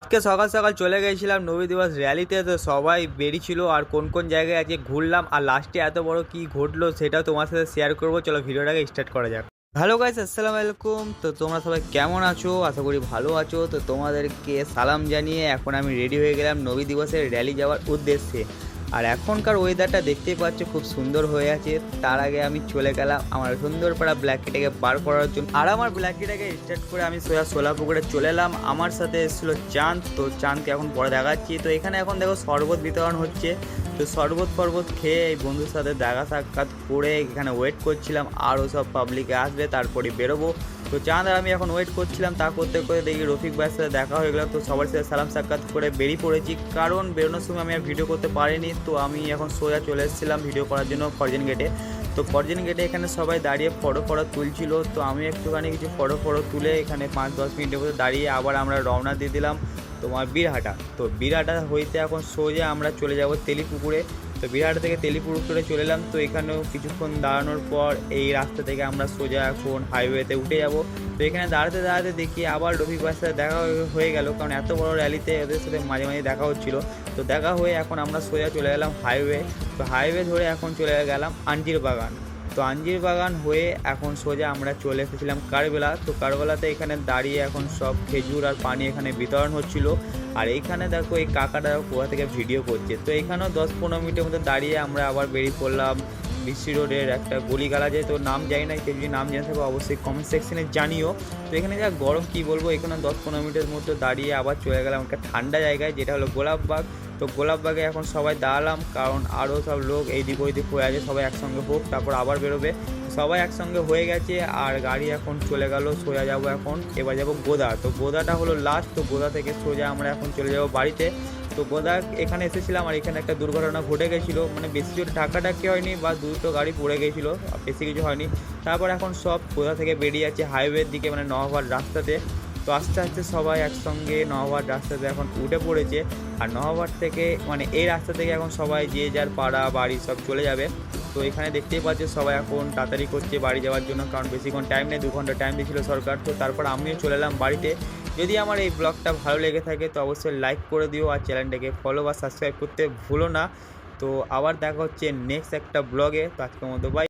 আজকে সকাল সকাল চলে গেছিলাম নবী দিবস র্যালিতে। তো সবাই বেরিয়েছিল আর কোন কোন জায়গায় আজকে ঘুরলাম আর লাস্টে এত বড় কি ঘটলো সেটাও তোমার সাথে শেয়ার করবো। চলো ভিডিওটাকে স্টার্ট করা যাক। হ্যালো গাইস, আসসালামু আলাইকুম। তো তোমরা সবাই কেমন আছো? আশা করি ভালো আছো। তো তোমাদেরকে সালাম জানিয়ে এখন আমি রেডি হয়ে গেলাম নবী দিবসের র্যালি যাওয়ার উদ্দেশ্যে। আর এখনকার ওয়েদারটা দেখতেই পাচ্ছ খুব সুন্দর হয়ে আছে। তার আগে আমি চলে গেলাম আমার সুন্দরপাড়া ব্ল্যাকটিটাকে বার করার জন্য। আর আমার ব্ল্যাকটিটাকে স্টার্ট করে আমি সোজা সোলাপুকুরে চলে এলাম। আমার সাথে এসেছিলো চাঁদ। তো চাঁদকে এখন পরে দেখাচ্ছি। তো এখানে এখন দেখো শরবত বিতরণ হচ্ছে। তো শরবত খেয়ে এই বন্ধুর সাথে দেখা সাক্ষাৎ করে এখানে ওয়েট করছিলাম আরও সব পাবলিকে আসবে তারপরে বেরোবো। তো চাঁদ আর আমি এখন ওয়েট করছিলাম, তা করতে করতে দেখি রফিক ভাইয়ের সাথে দেখা হয়ে গেল। তো সবার সাথে সালাম সাক্ষাৎ করে বেরিয়ে পড়েছি, কারণ বেরোনোর সময় আমি আর ভিডিও করতে পারিনি। তো আমি এখন সোজা চলে এসেছিলাম ভিডিও করার জন্য ফরজেন গেটে। তো ফরজেন গেটে এখানে সবাই দাঁড়িয়ে ফটো তুলছিল। তো আমি একটুখানি কিছু ফটো তুলে এখানে 5-10 মিনিটের মধ্যে দাঁড়িয়ে আবার আমরা রওনা দিয়ে দিলাম তোমার বীরহাটা। তো বীরহাটা হইতে এখন সোজা আমরা চলে যাব তেলিপুকুরে। তো বীরহাটা থেকে তেলিপুকুরে চলে এলাম। তো এখানেও কিছুক্ষণ দাঁড়ানোর পর এই রাস্তা থেকে আমরা সোজা এখন হাইওয়েতে উঠে যাব। তো এখানে দাঁড়াতে দাঁড়াতে দেখি আবার রফিক ভাইয়ের সাথে দেখা হয়ে গেল, কারণ এত বড় র্যালিতে ওদের সাথে মাঝে মাঝে দেখা হচ্ছিল। তো দেখা হয়ে এখন আমরা সোজা চলে গেলাম হাইওয়ে। তো হাইওয়ে ধরে এখন চলে গেলাম আঞ্জির বাগান। তো আঞ্জির বাগান হয়ে এখন সোজা আমরা চলে এসেছিলাম কারবেলা। তো কারবেলাতে এখানে দাঁড়িয়ে এখন সব খেজুর আর পানি এখানে বিতরণ হচ্ছিল। আর এইখানে দেখো এই কাকাটা কোথা থেকে ভিডিও করছে। তো এখানেও 10-15 মিনিটের মধ্যে দাঁড়িয়ে আমরা আবার বেরিয়ে পড়লাম বিশ্রী রোডের একটা গলিগালা যায়। তো নাম জানি না, কেউ যদি নাম জেনে থাকো অবশ্যই কমেন্ট সেকশনে জানিও। তো এখানে যা গরম কি বলবো, এখানে 10-15 মিনিটের মধ্যে দাঁড়িয়ে আবার চলে গেলাম একটা ঠান্ডা জায়গায়, যেটা হলো গোলাপবাগ। তো গোলাপবাগে এখন সবাই দাঁড়ালাম, কারণ আরও সব লোক এইদিক ওইদিক হয়ে আছে, সবাই একসঙ্গে হোক তারপর আবার বেরোবে। সবাই একসঙ্গে হয়ে গেছে আর গাড়ি এখন চলে গেল সোজা যাবো এখন। এবার যাবো গোদা। তো গোদাটা হলো লাস্ট। তো গোদা থেকে সোজা আমরা এখন চলে যাবো বাড়িতে। তো গোদা এখানে এসেছিলাম আর এখানে একটা দুর্ঘটনা ঘটে গেছিলো, মানে বেশি জোর ধাক্কাটাকি হয়নি বা দুটো গাড়ি পড়ে গেছিলো, বেশি কিছু হয়নি। তারপর এখন সব গোদা থেকে বেরিয়ে যাচ্ছে হাইওয়ের দিকে, মানে নওহার রাস্তাতে। তো আস্তে আস্তে সবাই একসঙ্গে নওহার রাস্তাতে এখন উঠে পড়েছে। আর নওহার থেকে মানে এই রাস্তা থেকে এখন সবাই যে যার পাড়া বাড়ি সব চলে যাবে। তো এখানে দেখতেই পাচ্ছে সবাই এখন তাড়াতাড়ি করছে বাড়ি যাওয়ার জন্য, কারণ বেশিক্ষণ টাইম নেই, 2 ঘন্টা টাইম দিয়েছিল সরকার। তো তারপর আমিও চলে এলাম বাড়িতে। যদি আমার এই ব্লগটা ভালো লেগে থাকে তো অবশ্যই লাইক করে দিও আর চ্যানেলটাকে ফলো বা সাবস্ক্রাইব করতে ভুলো না। তো আবার দেখা হচ্ছে নেক্সট একটা ব্লগে। তো আজকের মতো বাই।